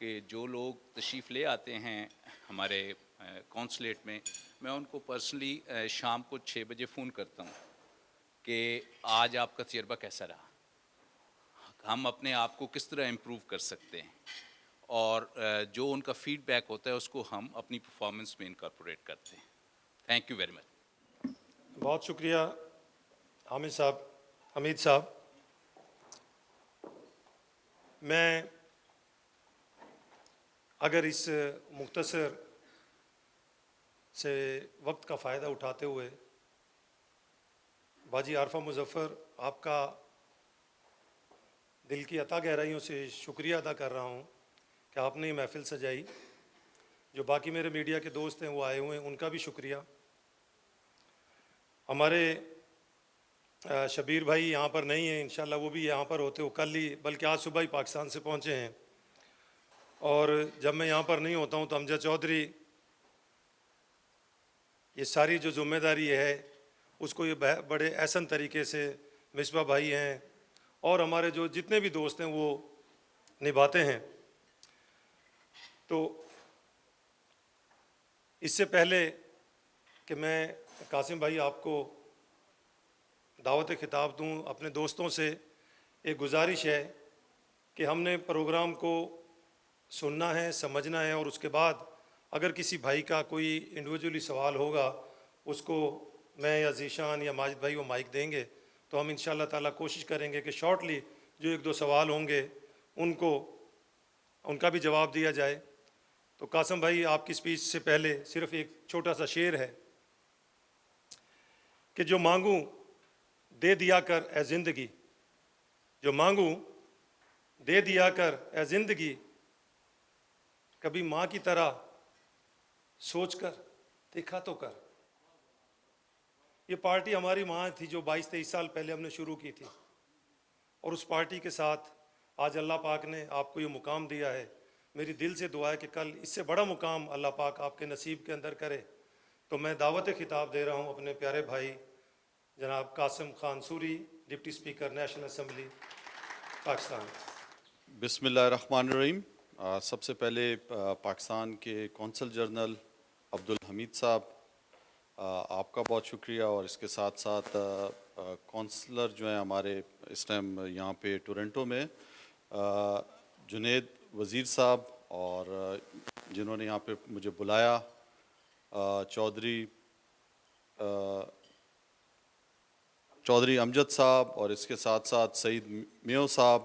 کہ جو لوگ تشریف لے آتے ہیں ہمارے کونسلیٹ میں، میں ان کو پرسنلی شام کو 6 بجے فون کرتا ہوں کہ آج آپ کا تجربہ کیسا رہا، ہم اپنے آپ کو کس طرح امپروو کر سکتے ہیں، اور جو ان کا فیڈ بیک ہوتا ہے اس کو ہم اپنی پرفارمنس میں انکارپوریٹ کرتے ہیں. Thank you very much. بہت شکریہ حمید صاحب. میں اگر اس مختصر سے وقت کا فائدہ اٹھاتے ہوئے باجی عارفہ مظفر آپ کا دل کی عطا گہرائیوں سے شکریہ ادا کر رہا ہوں کہ آپ نے یہ محفل سجائی. جو باقی میرے میڈیا کے دوست ہیں وہ آئے ہوئے ہیں، ان کا بھی شکریہ. ہمارے شبیر بھائی یہاں پر نہیں ہیں، انشاءاللہ وہ بھی یہاں پر ہوتے ہو کل ہی، بلکہ آج صبح ہی پاکستان سے پہنچے ہیں. اور جب میں یہاں پر نہیں ہوتا ہوں تو امجد چودھری یہ ساری جو ذمہ داری ہے اس کو یہ بڑے احسن طریقے سے مصباح بھائی ہیں اور ہمارے جو جتنے بھی دوست ہیں وہ نبھاتے ہیں. تو اس سے پہلے کہ میں قاسم بھائی آپ کو دعوت خطاب دوں، اپنے دوستوں سے ایک گزارش ہے کہ ہم نے پروگرام کو سننا ہے، سمجھنا ہے، اور اس کے بعد اگر کسی بھائی کا کوئی انڈیویجولی سوال ہوگا اس کو میں یا ذیشان یا ماجد بھائی وہ مائک دیں گے تو ہم انشاءاللہ تعالیٰ کوشش کریں گے کہ شارٹلی جو 1-2 سوال ہوں گے ان کا بھی جواب دیا جائے. تو قاسم بھائی آپ کی سپیچ سے پہلے صرف ایک چھوٹا سا شعر ہے کہ جو مانگوں دے دیا کر اے زندگی، جو مانگوں دے دیا کر اے زندگی، کبھی ماں کی طرح سوچ کر دیکھا تو کر. یہ پارٹی ہماری ماں تھی جو 22-23 سال پہلے ہم نے شروع کی تھی، اور اس پارٹی کے ساتھ آج اللہ پاک نے آپ کو یہ مقام دیا ہے. میری دل سے دعا ہے کہ کل اس سے بڑا مقام اللہ پاک آپ کے نصیب کے اندر کرے. تو میں دعوت خطاب دے رہا ہوں اپنے پیارے بھائی جناب Qasim Khan sorry, deputy speaker national assembly Pakistan. بسم اللہ الرحمن الرحیم. سب سے پہلے پاکستان کے کونسل جنرل عبدالحمید صاحب آپ کا بہت شکریہ، اور اس کے ساتھ ساتھ کونسلر جو ہیں ہمارے اس ٹائم یہاں پہ ٹورنٹو میں جنید وزیر صاحب، اور جنہوں نے یہاں پہ مجھے بلایا چودھری امجد صاحب، اور اس کے ساتھ ساتھ سعید میو صاحب،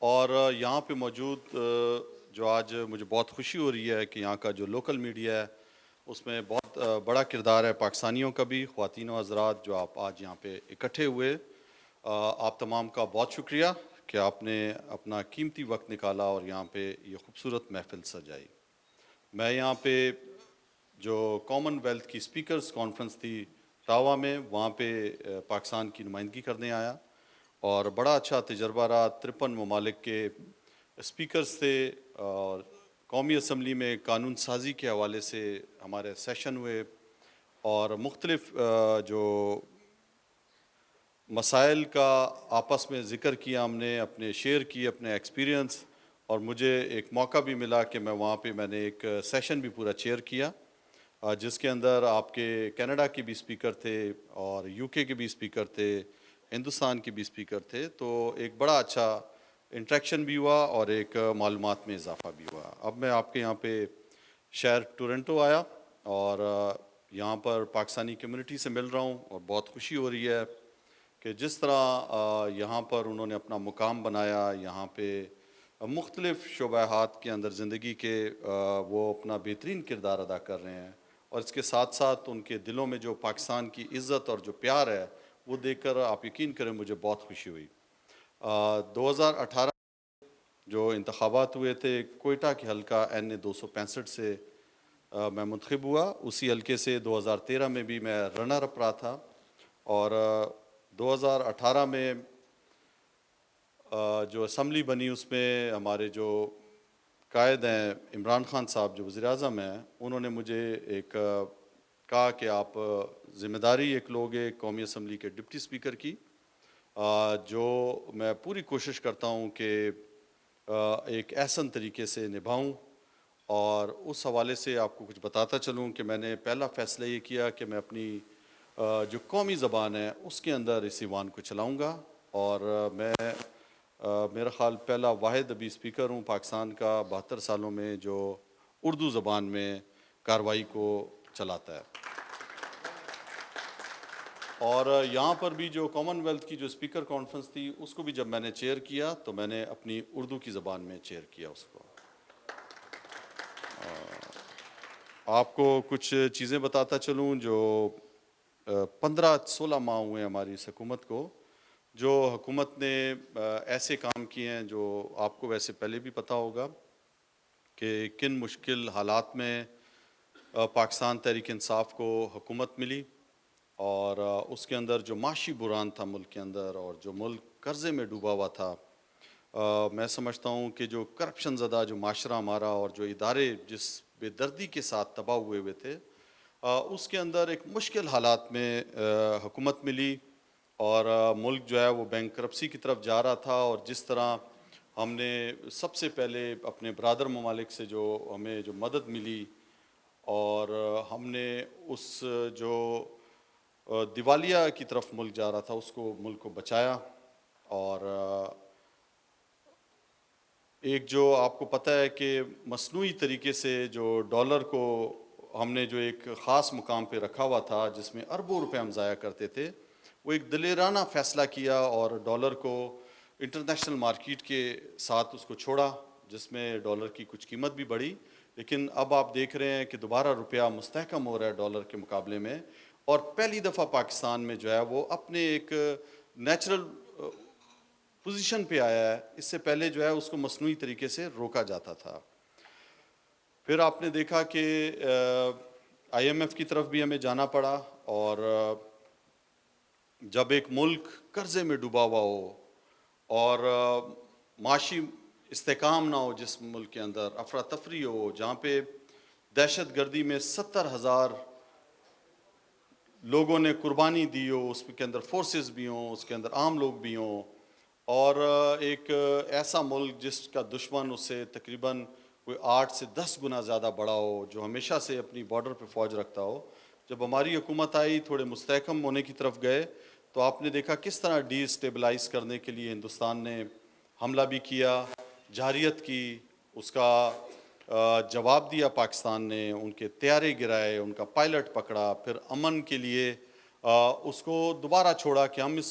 اور یہاں پہ موجود جو آج مجھے بہت خوشی ہو رہی ہے کہ یہاں کا جو لوکل میڈیا ہے اس میں بہت بڑا کردار ہے پاکستانیوں کا بھی. خواتین و حضرات جو آپ آج یہاں پہ اکٹھے ہوئے، آپ تمام کا بہت شکریہ کہ آپ نے اپنا قیمتی وقت نکالا اور یہاں پہ یہ خوبصورت محفل سجائی. میں یہاں پہ جو کامن ویلتھ کی اسپیکرز کانفرنس تھی ٹاوا میں، وہاں پہ پاکستان کی نمائندگی کرنے آیا، اور بڑا اچھا تجربہ رہا. 53 ممالک کے اسپیکرز تھے، اور قومی اسمبلی میں قانون سازی کے حوالے سے ہمارے سیشن ہوئے، اور مختلف جو مسائل کا آپس میں ذکر کیا، ہم نے اپنے شیئر کیے اپنے ایکسپیرینس. اور مجھے ایک موقع بھی ملا کہ میں وہاں پہ میں نے ایک سیشن بھی پورا چیئر کیا، جس کے اندر آپ کے کینیڈا کے بھی اسپیکر تھے، اور یو کے بھی اسپیکر تھے، ہندوستان کے بھی اسپیکر تھے. تو ایک بڑا اچھا انٹریکشن بھی ہوا اور ایک معلومات میں اضافہ بھی ہوا. اب میں آپ کے یہاں پہ شہر ٹورنٹو آیا، اور یہاں پر پاکستانی کمیونٹی سے مل رہا ہوں، اور بہت خوشی ہو رہی ہے کہ جس طرح یہاں پر انہوں نے اپنا مقام بنایا، یہاں پہ مختلف شعبہات کے اندر زندگی کے وہ اپنا بہترین کردار ادا کر رہے ہیں، اور اس کے ساتھ ساتھ ان کے دلوں میں جو پاکستان کی عزت اور جو پیار ہے وہ دیکھ کر آپ یقین کریں مجھے بہت خوشی ہوئی. 2018 جو انتخابات ہوئے تھے، کوئٹہ کے حلقہ NA 265 سے میں منتخب ہوا. اسی حلقے سے 2013 میں بھی میں رنر اپ رہا تھا، اور 2018 میں جو اسمبلی بنی اس میں ہمارے جو قائد ہیں عمران خان صاحب جو وزیر اعظم ہیں، انہوں نے مجھے ایک کہا کہ آپ ذمہ داری ایک لوگ قومی اسمبلی کے ڈپٹی اسپیکر کی، جو میں پوری کوشش کرتا ہوں کہ ایک احسن طریقے سے نبھاؤں. اور اس حوالے سے آپ کو کچھ بتاتا چلوں کہ میں نے پہلا فیصلہ یہ کیا کہ میں اپنی جو قومی زبان ہے اس کے اندر اس ایوان کو چلاؤں گا. اور میں میرا خیال پہلا واحد ابھی اسپیکر ہوں پاکستان کا 72 سالوں میں جو اردو زبان میں کارروائی کو چلاتا ہے. اور یہاں پر بھی جو کامن ویلتھ کی جو اسپیکر کانفرنس تھی اس کو بھی جب میں نے چیئر کیا تو میں نے اپنی اردو کی زبان میں چیئر کیا اس کو. آپ کو کچھ چیزیں بتاتا چلوں جو 15-16 ماہ ہوئے ہماری اس حکومت کو, جو حکومت نے ایسے کام کیے ہیں جو آپ کو ویسے پہلے بھی پتہ ہوگا کہ کن مشکل حالات میں پاکستان تحریک انصاف کو حکومت ملی. اور اس کے اندر جو معاشی بحران تھا ملک کے اندر اور جو ملک قرضے میں ڈوبا ہوا تھا, میں سمجھتا ہوں کہ جو کرپشن زدہ جو معاشرہ ہمارا اور جو ادارے جس بے دردی کے ساتھ تباہ ہوئے تھے, اس کے اندر ایک مشکل حالات میں حکومت ملی اور ملک جو ہے وہ بینکرپسی کی طرف جا رہا تھا. اور جس طرح ہم نے سب سے پہلے اپنے برادر ممالک سے جو ہمیں جو مدد ملی اور ہم نے اس جو دیوالیہ کی طرف ملک جا رہا تھا اس کو ملک کو بچایا. اور ایک جو آپ کو پتہ ہے کہ مصنوعی طریقے سے جو ڈالر کو ہم نے جو ایک خاص مقام پہ رکھا ہوا تھا جس میں اربوں روپے ہم ضائع کرتے تھے, وہ ایک دلیرانہ فیصلہ کیا اور ڈالر کو انٹرنیشنل مارکیٹ کے ساتھ اس کو چھوڑا, جس میں ڈالر کی کچھ قیمت بھی بڑھی. لیکن اب آپ دیکھ رہے ہیں کہ دوبارہ روپیہ مستحکم ہو رہا ہے ڈالر کے مقابلے میں, اور پہلی دفعہ پاکستان میں جو ہے وہ اپنے ایک نیچرل پوزیشن پہ آیا ہے. اس سے پہلے جو ہے اس کو مصنوعی طریقے سے روکا جاتا تھا. پھر آپ نے دیکھا کہ آئی ایم ایف کی طرف بھی ہمیں جانا پڑا, اور جب ایک ملک قرضے میں ڈوبا ہوا ہو اور معاشی استحکام نہ ہو, جس ملک کے اندر افراتفری ہو, جہاں پہ دہشت گردی میں 70,000 لوگوں نے قربانی دی ہو, اس کے اندر فورسز بھی ہوں, اس کے اندر عام لوگ بھی ہوں, اور ایک ایسا ملک جس کا دشمن اس سے تقریباً کوئی 8 سے 10 گنا زیادہ بڑا ہو, جو ہمیشہ سے اپنی بارڈر پہ فوج رکھتا ہو. جب ہماری حکومت آئی, تھوڑے مستحکم ہونے کی طرف گئے, تو آپ نے دیکھا کس طرح ڈی اسٹیبلائز کرنے کے لیے ہندوستان نے حملہ بھی کیا, جارحیت کی, اس کا جواب دیا پاکستان نے, ان کے طیارے گرائے, ان کا پائلٹ پکڑا, پھر امن کے لیے اس کو دوبارہ چھوڑا کہ ہم اس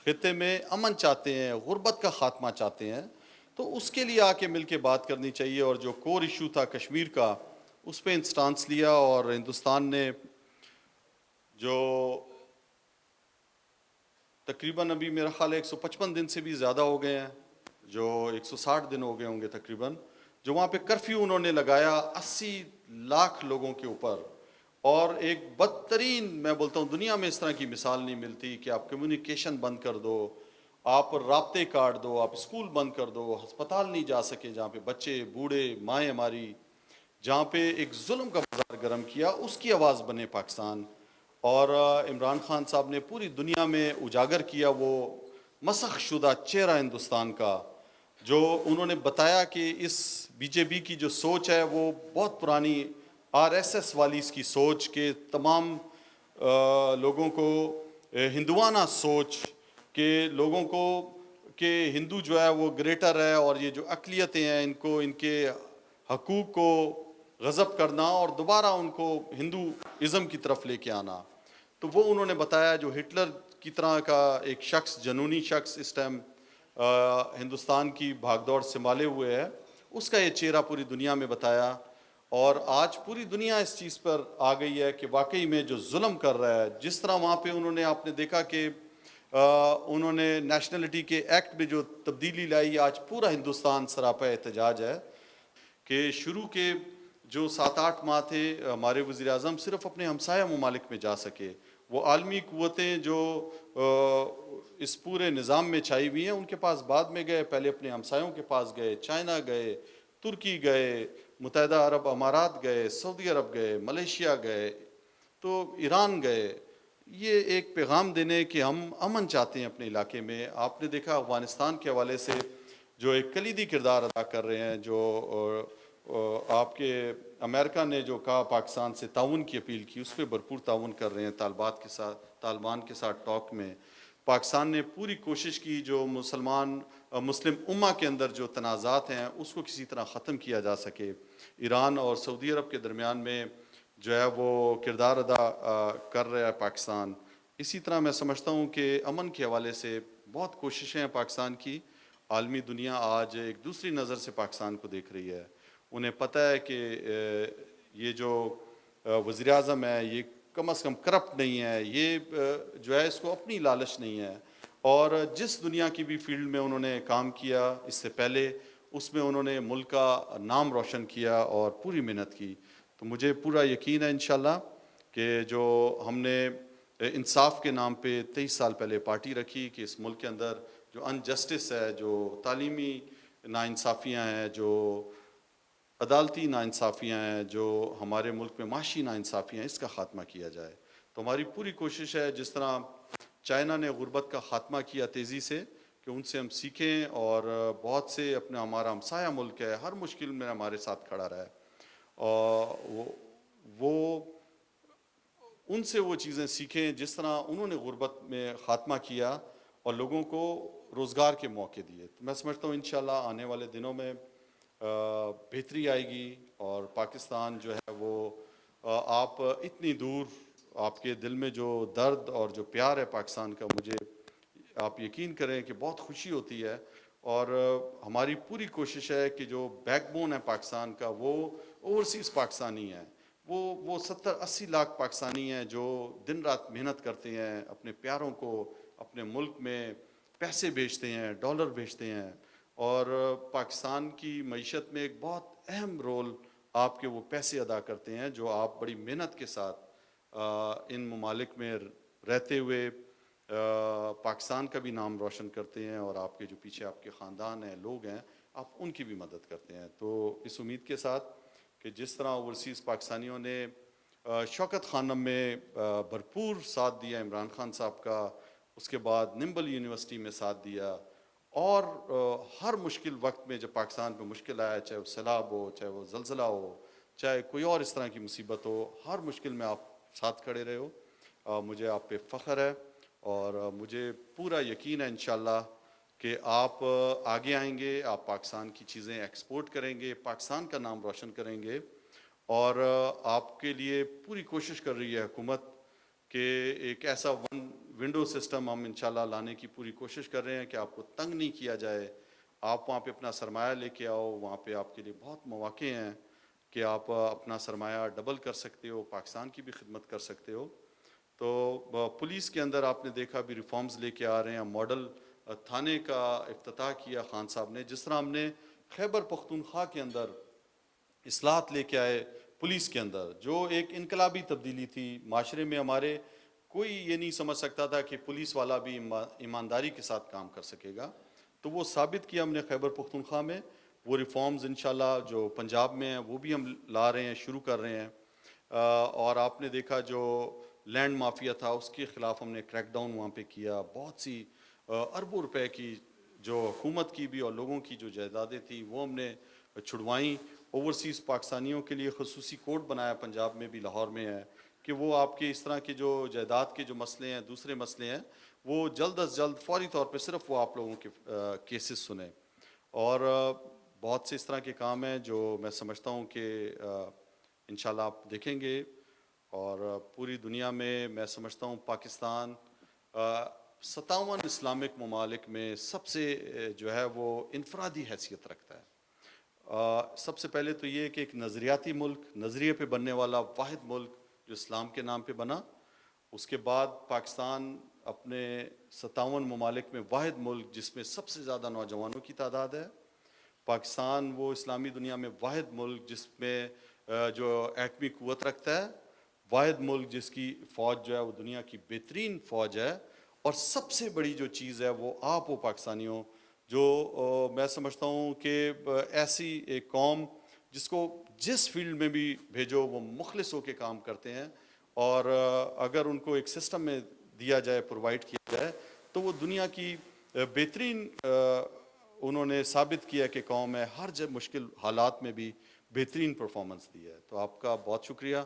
خطے میں امن چاہتے ہیں, غربت کا خاتمہ چاہتے ہیں. تو اس کے لیے آ کے مل کے بات کرنی چاہیے. اور جو کور ایشو تھا کشمیر کا, اس پہ انسٹانس لیا, اور ہندوستان نے جو تقریباً ابھی میرا خیال ہے 155 دن سے بھی زیادہ ہو گئے ہیں, جو 160 دن ہو گئے ہوں گے تقریباً, جو وہاں پہ کرفیو انہوں نے لگایا 80 لاکھ لوگوں کے اوپر. اور ایک بدترین, میں بولتا ہوں دنیا میں اس طرح کی مثال نہیں ملتی کہ آپ کمیونیکیشن بند کر دو, آپ رابطے کاٹ دو, آپ اسکول بند کر دو, ہسپتال نہیں جا سکے, جہاں پہ بچے بوڑھے مائیں ہماری, جہاں پہ ایک ظلم کا بازار گرم کیا, اس کی آواز بنے پاکستان. اور عمران خان صاحب نے پوری دنیا میں اجاگر کیا وہ مسخ شدہ چہرہ ہندوستان کا, جو انہوں نے بتایا کہ اس بی جے پی کی جو سوچ ہے وہ بہت پرانی آر ایس ایس والی اس کی سوچ, کہ تمام لوگوں کو ہندوانہ سوچ, کہ لوگوں کو کہ ہندو جو ہے وہ گریٹر ہے, اور یہ جو اقلیتیں ہیں ان کو ان کے حقوق کو غصب کرنا اور دوبارہ ان کو ہندو ازم کی طرف لے کے آنا. تو وہ انہوں نے بتایا جو ہٹلر کی طرح کا ایک شخص, جنونی شخص اس ٹائم ہندوستان کی بھاگ دوڑ سنبھالے ہوئے ہے, اس کا یہ چہرہ پوری دنیا میں بتایا. اور آج پوری دنیا اس چیز پر آ گئی ہے کہ واقعی میں جو ظلم کر رہا ہے, جس طرح وہاں پہ انہوں نے, آپ نے دیکھا کہ انہوں نے نیشنلٹی کے ایکٹ میں جو تبدیلی لائی, آج پورا ہندوستان سراپا احتجاج ہے. کہ شروع کے جو 7-8 ماہ تھے, ہمارے وزیر اعظم صرف اپنے ہمسایہ ممالک میں جا سکے. وہ عالمی قوتیں جو اس پورے نظام میں چھائی ہوئی ہیں ان کے پاس بعد میں گئے, پہلے اپنے ہمسایوں کے پاس گئے, چائنا گئے, ترکی گئے, متحدہ عرب امارات گئے, سعودی عرب گئے, ملیشیا گئے, تو ایران گئے. یہ ایک پیغام دینے کہ ہم امن چاہتے ہیں اپنے علاقے میں. آپ نے دیکھا افغانستان کے حوالے سے جو ایک کلیدی کردار ادا کر رہے ہیں، جو آپ کے امریکہ نے جو کہا پاکستان سے تعاون کی اپیل کی، اس پہ بھرپور تعاون کر رہے ہیں طالبان کے ساتھ ٹاک میں۔ پاکستان نے پوری کوشش کی جو مسلم امہ کے اندر جو تنازعات ہیں اس کو کسی طرح ختم کیا جا سکے۔ ایران اور سعودی عرب کے درمیان میں جو ہے وہ کردار ادا کر رہا ہے پاکستان۔ اسی طرح میں سمجھتا ہوں کہ امن کے حوالے سے بہت کوششیں ہیں پاکستان کی۔ عالمی دنیا آج ایک دوسری نظر سے پاکستان کو دیکھ رہی ہے۔ انہیں پتہ ہے کہ یہ جو وزیر اعظم ہے یہ کم از کم کرپٹ نہیں ہے، یہ جو ہے اس کو اپنی لالچ نہیں ہے، اور جس دنیا کی بھی فیلڈ میں انہوں نے کام کیا اس سے پہلے، اس میں انہوں نے ملک کا نام روشن کیا اور پوری محنت کی۔ تو مجھے پورا یقین ہے انشاءاللہ کہ جو ہم نے انصاف کے نام پہ 23 سال پہلے پارٹی رکھی کہ اس ملک کے اندر جو انجسٹس ہے، جو تعلیمی ناانصافیاں ہیں، جو عدالتی ناانصافیاں ہیں، جو ہمارے ملک میں معاشی ناانصافیاں ہیں، اس کا خاتمہ کیا جائے۔ تو ہماری پوری کوشش ہے، جس طرح چائنا نے غربت کا خاتمہ کیا تیزی سے، کہ ان سے ہم سیکھیں، اور بہت سے ہمارا ہمسایہ ملک ہے، ہر مشکل میں ہمارے ساتھ کھڑا رہا ہے، اور وہ ان سے وہ چیزیں سیکھیں جس طرح انہوں نے غربت میں خاتمہ کیا اور لوگوں کو روزگار کے موقع دیے۔ تو میں سمجھتا ہوں انشاءاللہ آنے والے دنوں میں بہتری آئے گی، اور پاکستان جو ہے وہ آپ اتنی دور، آپ کے دل میں جو درد اور جو پیار ہے پاکستان کا، مجھے آپ یقین کریں کہ بہت خوشی ہوتی ہے، اور ہماری پوری کوشش ہے کہ جو بیک بون ہے پاکستان کا وہ اوورسیز پاکستانی ہیں، وہ 70-80 لاکھ پاکستانی ہیں جو دن رات محنت کرتے ہیں، اپنے پیاروں کو اپنے ملک میں پیسے بھیجتے ہیں، ڈالر بھیجتے ہیں، اور پاکستان کی معیشت میں ایک بہت اہم رول آپ کے وہ پیسے ادا کرتے ہیں جو آپ بڑی محنت کے ساتھ ان ممالک میں رہتے ہوئے پاکستان کا بھی نام روشن کرتے ہیں، اور آپ کے جو پیچھے آپ کے خاندان ہیں، لوگ ہیں، آپ ان کی بھی مدد کرتے ہیں۔ تو اس امید کے ساتھ کہ جس طرح اوورسیز پاکستانیوں نے شوکت خانم میں بھرپور ساتھ دیا عمران خان صاحب کا، اس کے بعد نمبل یونیورسٹی میں ساتھ دیا، اور ہر مشکل وقت میں جب پاکستان پہ مشکل آیا، چاہے وہ سیلاب ہو، چاہے وہ زلزلہ ہو، چاہے کوئی اور اس طرح کی مصیبت ہو، ہر مشکل میں آپ ساتھ کھڑے رہے ہو، مجھے آپ پہ فخر ہے، اور مجھے پورا یقین ہے انشاءاللہ کہ آپ آگے آئیں گے، آپ پاکستان کی چیزیں ایکسپورٹ کریں گے، پاکستان کا نام روشن کریں گے، اور آپ کے لیے پوری کوشش کر رہی ہے حکومت کہ ایک ایسا ونڈو سسٹم ہم انشاءاللہ لانے کی پوری کوشش کر رہے ہیں کہ آپ کو تنگ نہیں کیا جائے، آپ وہاں پہ اپنا سرمایہ لے کے آؤ، وہاں پہ آپ کے لیے بہت مواقع ہیں کہ آپ اپنا سرمایہ ڈبل کر سکتے ہو، پاکستان کی بھی خدمت کر سکتے ہو۔ تو پولیس کے اندر آپ نے دیکھا بھی ریفارمز لے کے آ رہے ہیں، ماڈل تھانے کا افتتاح کیا خان صاحب نے، جس طرح ہم نے خیبر پختونخوا کے اندر اصلاحات لے کے آئے پولیس کے اندر، جو ایک انقلابی تبدیلی تھی معاشرے میں، ہمارے کوئی یہ نہیں سمجھ سکتا تھا کہ پولیس والا بھی ایمانداری کے ساتھ کام کر سکے گا، تو وہ ثابت کیا ہم نے خیبر پختونخوا میں۔ وہ ریفارمز انشاءاللہ جو پنجاب میں ہیں وہ بھی ہم لا رہے ہیں، شروع کر رہے ہیں، اور آپ نے دیکھا جو لینڈ مافیا تھا اس کے خلاف ہم نے کریک ڈاؤن وہاں پہ کیا، بہت سی اربوں روپے کی جو حکومت کی بھی اور لوگوں کی جو جائیدادیں تھیں وہ ہم نے چھڑوائیں۔ اوورسیز پاکستانیوں کے لیے خصوصی کوڈ بنایا پنجاب میں بھی، لاہور میں ہے، کہ وہ آپ کے اس طرح کے جو جائیداد کے جو مسئلے ہیں، دوسرے مسئلے ہیں، وہ جلد از جلد فوری طور پہ صرف وہ آپ لوگوں کے کیسز سنیں، اور بہت سے اس طرح کے کام ہیں جو میں سمجھتا ہوں کہ انشاءاللہ آپ دیکھیں گے، اور پوری دنیا میں سمجھتا ہوں پاکستان 57 اسلامک ممالک میں سب سے جو ہے وہ انفرادی حیثیت رکھتا ہے۔ سب سے پہلے تو یہ کہ ایک نظریاتی ملک، نظریے پہ بننے والا واحد ملک جو اسلام کے نام پہ بنا، اس کے بعد پاکستان اپنے 57 ممالک میں واحد ملک جس میں سب سے زیادہ نوجوانوں کی تعداد ہے۔ پاکستان وہ اسلامی دنیا میں واحد ملک جس میں جو ایٹمی قوت رکھتا ہے، واحد ملک جس کی فوج جو ہے وہ دنیا کی بہترین فوج ہے، اور سب سے بڑی جو چیز ہے وہ آپ ہو پاکستانیوں، جو میں سمجھتا ہوں کہ ایسی ایک قوم جس کو جس فیلڈ میں بھی بھیجو وہ مخلص ہو کے کام کرتے ہیں، اور اگر ان کو ایک سسٹم میں دیا جائے، پرووائڈ کیا جائے، تو وہ دنیا کی بہترین انہوں نے ثابت کیا کہ قوم میں ہر جب مشکل حالات میں بھی بہترین پرفارمنس دی ہے. تو آپ کا بہت شکریہ.